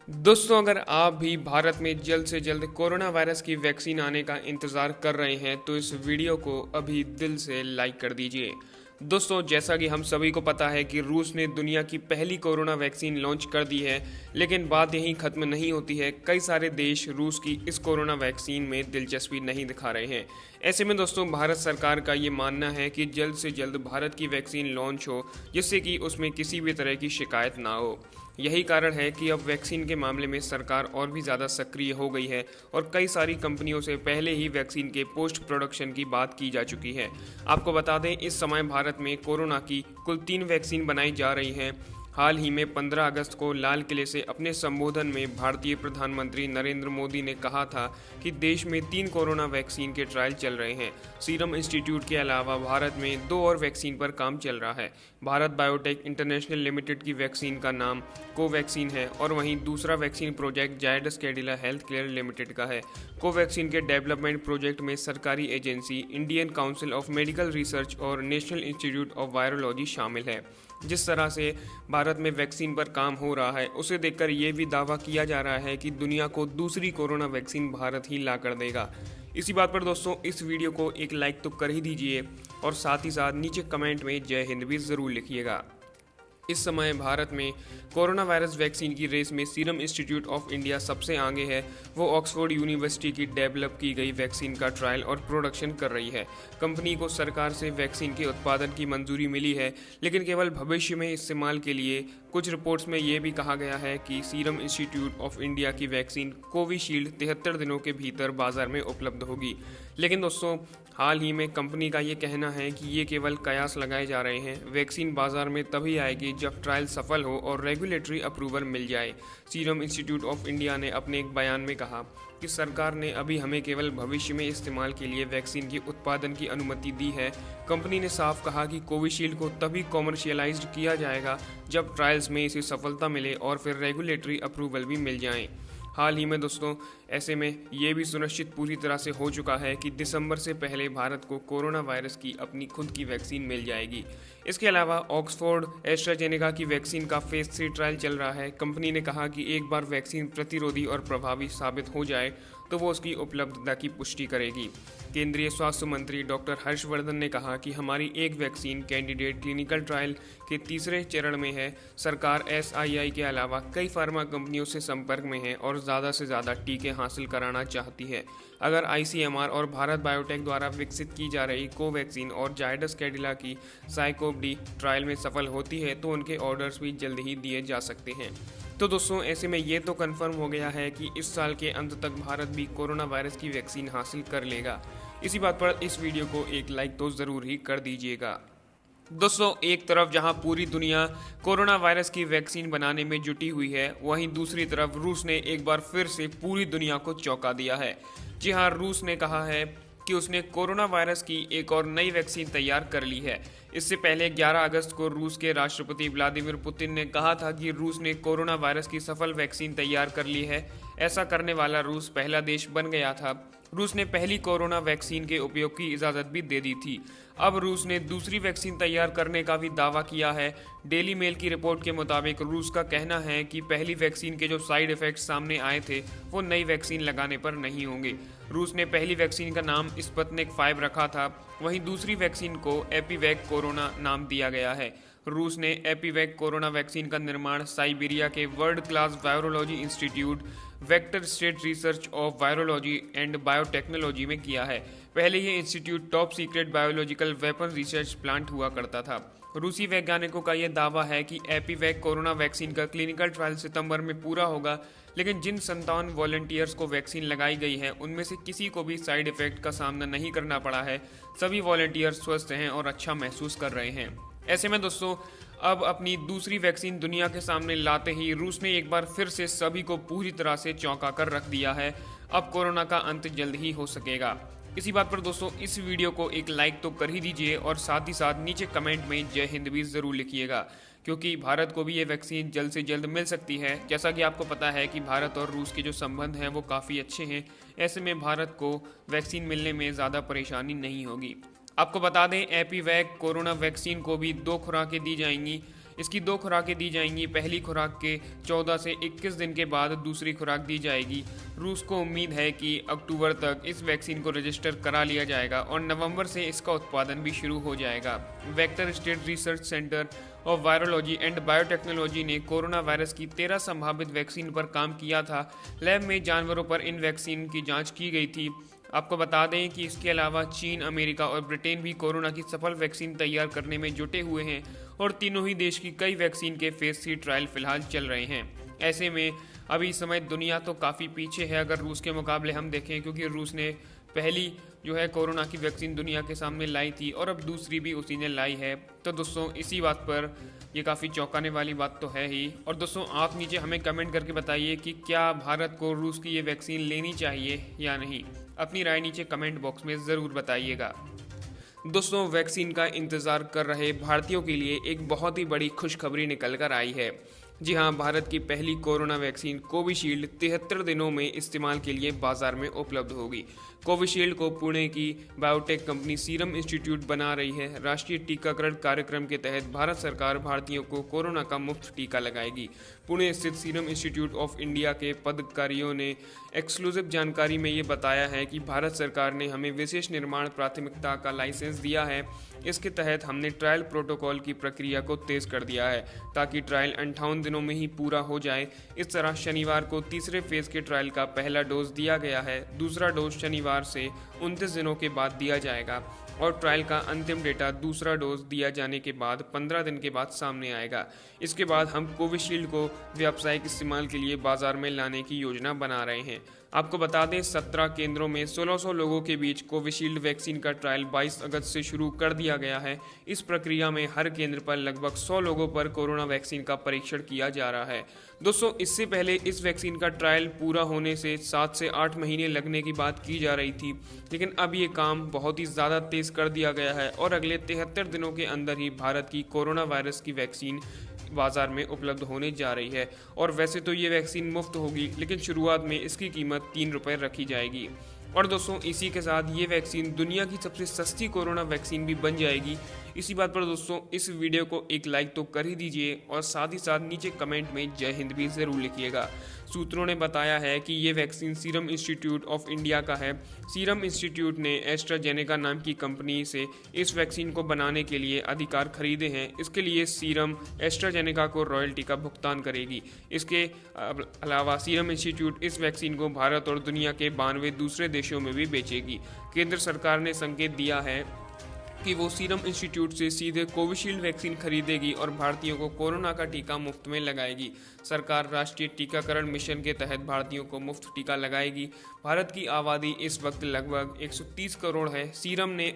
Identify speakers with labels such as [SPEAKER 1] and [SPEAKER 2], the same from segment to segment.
[SPEAKER 1] दोस्तों, अगर आप भी भारत में जल्द से जल्द कोरोना वायरस की वैक्सीन आने का इंतज़ार कर रहे हैं तो इस वीडियो को अभी दिल से लाइक कर दीजिए। दोस्तों, जैसा कि हम सभी को पता है कि रूस ने दुनिया की पहली कोरोना वैक्सीन लॉन्च कर दी है, लेकिन बात यहीं ख़त्म नहीं होती है। कई सारे देश रूस की इस कोरोना वैक्सीन में दिलचस्पी नहीं दिखा रहे हैं। ऐसे में दोस्तों, भारत सरकार का ये मानना है कि जल्द से जल्द भारत की वैक्सीन लॉन्च हो, जिससे कि उसमें किसी भी तरह की शिकायत ना हो। यही कारण है कि अब वैक्सीन के मामले में सरकार और भी ज़्यादा सक्रिय हो गई है और कई सारी कंपनियों से पहले ही वैक्सीन के पोस्ट प्रोडक्शन की बात की जा चुकी है। आपको बता दें, इस समय भारत में कोरोना की कुल 3 वैक्सीन बनाई जा रही हैं। हाल ही में 15 अगस्त को लाल किले से अपने संबोधन में भारतीय प्रधानमंत्री नरेंद्र मोदी ने कहा था कि देश में 3 कोरोना वैक्सीन के ट्रायल चल रहे हैं। सीरम इंस्टीट्यूट के अलावा भारत में 2 और वैक्सीन पर काम चल रहा है। भारत बायोटेक इंटरनेशनल लिमिटेड की वैक्सीन का नाम कोवैक्सीन है और वहीं दूसरा vaccine project Zydus Cadila health care limited का है। कोवैक्सीन के डेवलपमेंट प्रोजेक्ट में सरकारी agency Indian council of medical research और नेशनल इंस्टीट्यूट ऑफ वायरोलॉजी शामिल है। जिस तरह से भारत में वैक्सीन पर काम हो रहा है, उसे देखकर ये भी दावा किया जा रहा है कि दुनिया को दूसरी कोरोना वैक्सीन भारत ही ला कर देगा। इसी बात पर दोस्तों, इस वीडियो को एक लाइक तो कर ही दीजिए और साथ ही साथ नीचे कमेंट में जय हिंद भी ज़रूर लिखिएगा। इस समय भारत में कोरोना वायरस वैक्सीन की रेस में सीरम इंस्टीट्यूट ऑफ इंडिया सबसे आगे है। वो ऑक्सफोर्ड यूनिवर्सिटी की डेवलप की गई वैक्सीन का ट्रायल और प्रोडक्शन कर रही है। कंपनी को सरकार से वैक्सीन के उत्पादन की मंजूरी मिली है, लेकिन केवल भविष्य में इस्तेमाल के लिए। कुछ रिपोर्ट्स में ये भी कहा गया है कि सीरम इंस्टीट्यूट ऑफ इंडिया की वैक्सीन कोविशील्ड 73 दिनों के भीतर बाजार में उपलब्ध होगी। लेकिन दोस्तों, हाल ही में कंपनी का ये कहना है कि ये केवल कयास लगाए जा रहे हैं। वैक्सीन बाजार में तभी आएगी जब ट्रायल सफल हो और रेगुलेटरी अप्रूवल मिल जाए। सीरम इंस्टीट्यूट ऑफ इंडिया ने अपने एक बयान में कहा कि सरकार ने अभी हमें केवल भविष्य में इस्तेमाल के लिए वैक्सीन के उत्पादन की अनुमति दी है। कंपनी ने साफ कहा कि कोविशील्ड को तभी कॉमर्शियलाइज्ड किया जाएगा जब ट्रायल्स में इसे सफलता मिले और फिर रेगुलेटरी अप्रूवल भी मिल जाएं। हाल ही में दोस्तों, ऐसे में ये भी सुनिश्चित पूरी तरह से हो चुका है कि दिसंबर से पहले भारत को कोरोना वायरस की अपनी खुद की वैक्सीन मिल जाएगी। इसके अलावा ऑक्सफोर्ड एस्ट्राजेनेका की वैक्सीन का फेज 3 ट्रायल चल रहा है। कंपनी ने कहा कि एक बार वैक्सीन प्रतिरोधी और प्रभावी साबित हो जाए तो वो उसकी उपलब्धता की पुष्टि करेगी। केंद्रीय स्वास्थ्य मंत्री डॉक्टर हर्षवर्धन ने कहा कि हमारी एक वैक्सीन कैंडिडेट क्लिनिकल ट्रायल के तीसरे चरण में है। सरकार SII के अलावा कई फार्मा कंपनियों से संपर्क में है और ज़्यादा से ज़्यादा टीके हासिल कराना चाहती है। अगर ICMR और भारत बायोटेक द्वारा विकसित की जा रही कोवैक्सीन और जायडस कैडिला की साइकोव-डी ट्रायल में सफल होती है तो उनके ऑर्डर्स भी जल्द ही दिए जा सकते हैं। तो दोस्तों, ऐसे में ये तो कंफर्म हो गया है कि इस साल के अंत तक भारत भी कोरोना वायरस की वैक्सीन हासिल कर लेगा। इसी बात पर इस वीडियो को एक लाइक तो ज़रूर ही कर दीजिएगा। दोस्तों, एक तरफ जहां पूरी दुनिया कोरोना वायरस की वैक्सीन बनाने में जुटी हुई है, वहीं दूसरी तरफ रूस ने एक बार फिर से पूरी दुनिया को चौंका दिया है। जी हां, रूस ने कहा है कि उसने कोरोना वायरस की एक और नई वैक्सीन तैयार कर ली है। इससे पहले 11 अगस्त को रूस के राष्ट्रपति व्लादिमीर पुतिन ने कहा था कि रूस ने कोरोना वायरस की सफल वैक्सीन तैयार कर ली है। ऐसा करने वाला रूस पहला देश बन गया था। रूस ने पहली कोरोना वैक्सीन के उपयोग की इजाज़त भी दे दी थी। अब रूस ने दूसरी वैक्सीन तैयार करने का भी दावा किया है। डेली मेल की रिपोर्ट के मुताबिक रूस का कहना है कि पहली वैक्सीन के जो साइड इफ़ेक्ट्स सामने आए थे वो नई वैक्सीन लगाने पर नहीं होंगे। रूस ने पहली वैक्सीन का नाम स्पुतनिक 5 रखा था, वहीं दूसरी वैक्सीन को एपीवैक कोरोना नाम दिया गया है। रूस ने एपीवैक कोरोना वैक्सीन का निर्माण साइबेरिया के world class virology institute vector state research of virology and biotechnology में किया है। पहले ये institute top secret biological weapon research plant हुआ करता था। रूसी वैज्ञानिकों का यह दावा है कि एपीवैक कोरोना वैक्सीन का क्लिनिकल ट्रायल सितंबर में पूरा होगा, लेकिन जिन 57 वॉलंटियर्स को वैक्सीन लगाई गई है उनमें से किसी को भी साइड इफेक्ट का सामना नहीं करना पड़ा है। सभी वॉलंटियर्स स्वस्थ हैं और अच्छा महसूस कर रहे हैं। ऐसे में दोस्तों, अब अपनी दूसरी वैक्सीन दुनिया के सामने लाते ही रूस ने एक बार फिर से सभी को पूरी तरह से चौंका कर रख दिया है। अब कोरोना का अंत जल्द ही हो सकेगा। इसी बात पर दोस्तों, इस वीडियो को एक लाइक तो कर ही दीजिए और साथ ही साथ नीचे कमेंट में जय हिंद भी ज़रूर लिखिएगा, क्योंकि भारत को भी ये वैक्सीन जल्द से जल्द मिल सकती है। जैसा कि आपको पता है कि भारत और रूस के जो संबंध हैं वो काफ़ी अच्छे हैं। ऐसे में भारत को वैक्सीन मिलने में ज़्यादा परेशानी नहीं होगी। आपको बता दें, एपीवैक कोरोना वैक्सीन को भी 2 खुराकें दी जाएंगी। इसकी 2 खुराकें दी जाएंगी। पहली खुराक के 14 से 21 दिन के बाद दूसरी खुराक दी जाएगी। रूस को उम्मीद है कि अक्टूबर तक इस वैक्सीन को रजिस्टर करा लिया जाएगा और नवंबर से इसका उत्पादन भी शुरू हो जाएगा। Vector state research centre of virology and biotechnology ने कोरोना वायरस की 13 संभावित वैक्सीन पर काम किया था। लैब में जानवरों पर इन वैक्सीन की जांच की गई थी। आपको बता दें कि इसके अलावा चीन, अमेरिका और ब्रिटेन भी कोरोना की सफल वैक्सीन तैयार करने में जुटे हुए हैं और तीनों ही देश की कई वैक्सीन के फेज 3 ट्रायल फिलहाल चल रहे हैं। ऐसे में अभी इस समय दुनिया तो काफ़ी पीछे है अगर रूस के मुकाबले हम देखें, क्योंकि रूस ने पहली जो है कोरोना की वैक्सीन दुनिया के सामने लाई थी और अब दूसरी भी उसी ने लाई है। तो दोस्तों इसी बात पर ये काफ़ी चौंकाने वाली बात तो है ही। और दोस्तों आप नीचे हमें कमेंट करके बताइए कि क्या भारत को रूस की ये वैक्सीन लेनी चाहिए या नहीं। अपनी राय नीचे कमेंट बॉक्स में ज़रूर बताइएगा। दोस्तों वैक्सीन का इंतज़ार कर रहे भारतीयों के लिए एक बहुत ही बड़ी खुशखबरी निकल कर आई है। जी हाँ, भारत की पहली कोरोना वैक्सीन कोविशील्ड 73 दिनों में इस्तेमाल के लिए बाजार में उपलब्ध होगी। कोविशील्ड को पुणे की बायोटेक कंपनी सीरम इंस्टीट्यूट बना रही है। राष्ट्रीय टीकाकरण कार्यक्रम के तहत भारत सरकार भारतीयों को कोरोना का मुफ्त टीका लगाएगी। पुणे स्थित सीरम इंस्टीट्यूट ऑफ इंडिया के पदाधिकारियों ने एक्सक्लूसिव जानकारी में ये बताया है कि भारत सरकार ने हमें विशेष निर्माण प्राथमिकता का लाइसेंस दिया है। इसके तहत हमने ट्रायल प्रोटोकॉल की प्रक्रिया को तेज कर दिया है ताकि ट्रायल 58 दिनों में ही पूरा हो जाए। इस तरह शनिवार को तीसरे फेज के ट्रायल का पहला डोज दिया गया है। दूसरा डोज शनिवार से 29 दिनों के बाद दिया जाएगा और ट्रायल का अंतिम डेटा दूसरा डोज दिया जाने के बाद 15 दिन के बाद सामने आएगा। इसके बाद हम कोविशील्ड को व्यावसायिक इस्तेमाल के लिए बाजार में लाने की योजना बना रहे हैं। आपको बता दें 17 केंद्रों में 1600 लोगों के बीच कोविशील्ड वैक्सीन का ट्रायल 22 अगस्त से शुरू कर दिया गया है। इस प्रक्रिया में हर केंद्र पर लगभग 100 लोगों पर कोरोना वैक्सीन का परीक्षण किया जा रहा है। दोस्तों इससे पहले इस वैक्सीन का ट्रायल पूरा होने से 7 से 8 महीने लगने की बात की जा रही थी, लेकिन अब ये काम बहुत ही ज़्यादा तेज़ कर दिया गया है और अगले 73 दिनों के अंदर ही भारत की कोरोना वायरस की वैक्सीन बाजार में उपलब्ध होने जा रही है। और वैसे तो ये वैक्सीन मुफ्त होगी, लेकिन शुरुआत में इसकी कीमत 3 रुपये रखी जाएगी। और दोस्तों इसी के साथ ये वैक्सीन दुनिया की सबसे सस्ती कोरोना वैक्सीन भी बन जाएगी। इसी बात पर दोस्तों इस वीडियो को एक लाइक तो कर ही दीजिए और साथ ही साथ नीचे कमेंट में जय हिंद भी ज़रूर लिखिएगा। सूत्रों ने बताया है कि ये vaccine serum institute of India का है। सीरम इंस्टीट्यूट ने एस्ट्राजेनेका नाम की कंपनी से इस वैक्सीन को बनाने के लिए अधिकार खरीदे हैं। इसके लिए सीरम एस्ट्राजेनेका को रॉयल्टी का भुगतान करेगी। इसके अलावा सीरम इंस्टीट्यूट इस वैक्सीन को भारत और दुनिया के 92 दूसरे देशों में भी बेचेगी। केंद्र सरकार ने संकेत दिया है कि वो सीरम इंस्टीट्यूट से सीधे कोविशील्ड वैक्सीन खरीदेगी और भारतीयों को कोरोना का टीका मुफ्त में लगाएगी। सरकार राष्ट्रीय टीकाकरण मिशन के तहत भारतीयों को मुफ्त टीका लगाएगी। भारत की आबादी इस वक्त लगभग 130 करोड़ है। सीरम ने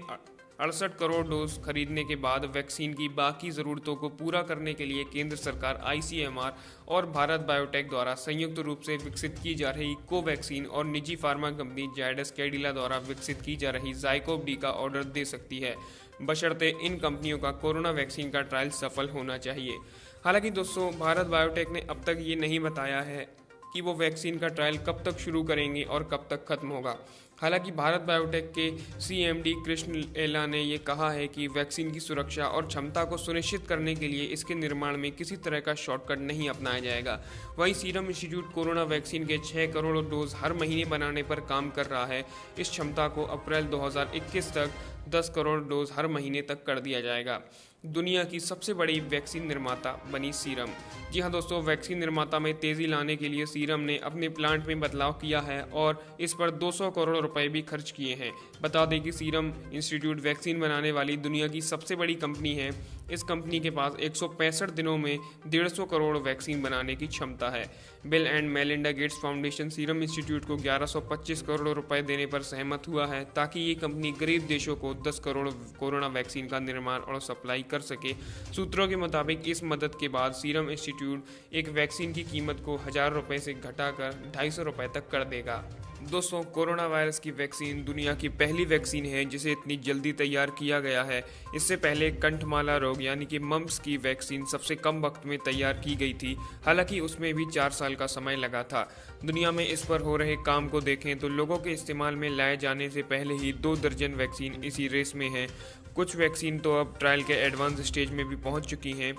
[SPEAKER 1] 68 करोड़ डोज खरीदने के बाद वैक्सीन की बाकी ज़रूरतों को पूरा करने के लिए केंद्र सरकार ICMR और भारत बायोटेक द्वारा संयुक्त रूप से विकसित की जा रही कोवैक्सीन और निजी फार्मा कंपनी जायडस कैडिला द्वारा विकसित की जा रही ज़ाइकोव डी का ऑर्डर दे सकती है, बशर्ते इन कंपनियों का कोरोना वैक्सीन का ट्रायल सफल होना चाहिए। हालांकि दोस्तों भारत बायोटेक ने अब तक ये नहीं बताया है कि वो वैक्सीन का ट्रायल कब तक शुरू करेंगे और कब तक खत्म होगा। हालांकि भारत बायोटेक के CMD कृष्ण एला ने ये कहा है कि वैक्सीन की सुरक्षा और क्षमता को सुनिश्चित करने के लिए इसके निर्माण में किसी तरह का शॉर्टकट नहीं अपनाया जाएगा। वहीं सीरम इंस्टीट्यूट कोरोना वैक्सीन के 6 करोड़ डोज हर महीने बनाने पर काम कर रहा है। इस क्षमता को अप्रैल 2021 तक 10 करोड़ डोज हर महीने तक कर दिया जाएगा। दुनिया की सबसे बड़ी वैक्सीन निर्माता बनी सीरम। जी हाँ दोस्तों, वैक्सीन निर्माता में तेज़ी लाने के लिए सीरम ने अपने प्लांट में बदलाव किया है और इस पर 200 करोड़ रुपए भी खर्च किए हैं। बता दें कि सीरम इंस्टीट्यूट वैक्सीन बनाने वाली दुनिया की सबसे बड़ी कंपनी है। इस कंपनी के पास 165 दिनों में 150 करोड़ वैक्सीन बनाने की क्षमता है। Bill and Melinda Gates foundation serum institute को 1125 करोड़ रुपए देने पर सहमत हुआ है ताकि ये कंपनी गरीब देशों को 10 करोड़ कोरोना वैक्सीन का निर्माण और सप्लाई कर सके। सूत्रों के मुताबिक इस मदद के बाद सीरम इंस्टीट्यूट एक वैक्सीन की कीमत को 1000 रुपये से घटाकर 250 रुपये तक कर देगा। दोस्तों कोरोना वायरस की वैक्सीन दुनिया की पहली वैक्सीन है जिसे इतनी जल्दी तैयार किया गया है। इससे पहले कंठमाला रोग यानी कि मम्प्स की वैक्सीन सबसे कम वक्त में तैयार की गई थी, हालांकि उसमें भी 4 साल का समय लगा था। दुनिया में इस पर हो रहे काम को देखें तो लोगों के इस्तेमाल में लाए जाने से पहले ही 2 दर्जन वैक्सीन इसी रेस में हैं। कुछ वैक्सीन तो अब ट्रायल के एडवांस स्टेज में भी पहुंच चुकी हैं।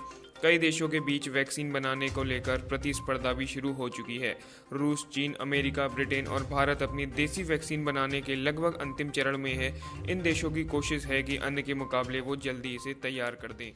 [SPEAKER 1] कई देशों के बीच वैक्सीन बनाने को लेकर प्रतिस्पर्धा भी शुरू हो चुकी है। रूस, चीन, अमेरिका, ब्रिटेन और भारत अपनी देसी वैक्सीन बनाने के लगभग अंतिम चरण में है। इन देशों की कोशिश है कि अन्य के मुकाबले वो जल्दी इसे तैयार कर दें।